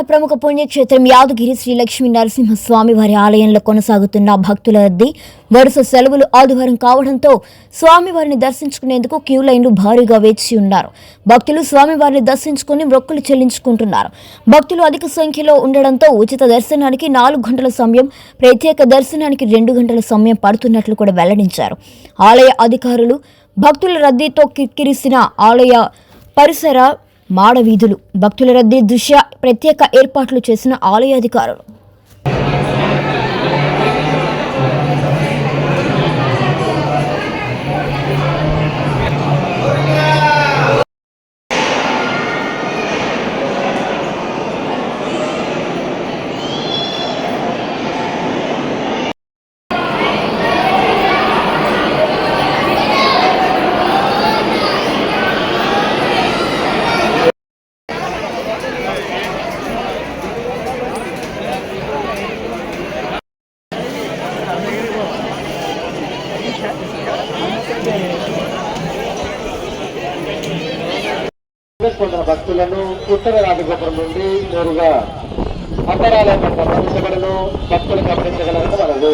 తెలంగాణ ప్రముఖ పుణ్యక్షేత్రం యాదగిరి శ్రీ లక్ష్మీ నరసింహస్వామి వారి ఆలయంలో కొనసాగుతున్న భక్తుల రద్దీ వరుస సెలవులు ఆదివారం కావడంతో స్వామివారిని దర్శించుకునేందుకు క్యూ లైన్లు భారీగా వేచి ఉన్నారు. భక్తులు స్వామివారిని దర్శించుకుని మొక్కులు చెల్లించుకుంటున్నారు. భక్తులు అధిక సంఖ్యలో ఉండడంతో ఉచిత దర్శనానికి 4 గంటల సమయం, ప్రత్యేక దర్శనానికి 2 గంటల సమయం పడుతున్నట్లు కూడా వెల్లడించారు. ఆలయ అధికారులు భక్తుల రద్దీతో కిక్కిరిసిన ఆలయ పరిసర మాడవీధులు భక్తుల రద్దీ దృష్ట్యా ప్రత్యేక ఏర్పాట్లు చేసిన ఆలయ అధికారులు. భక్తులను ఉత్తర రాజగోపురం నుండి నేరుగా అంతరాలయం ప్రవేశించబడను. భక్తులు గమనించగలరు.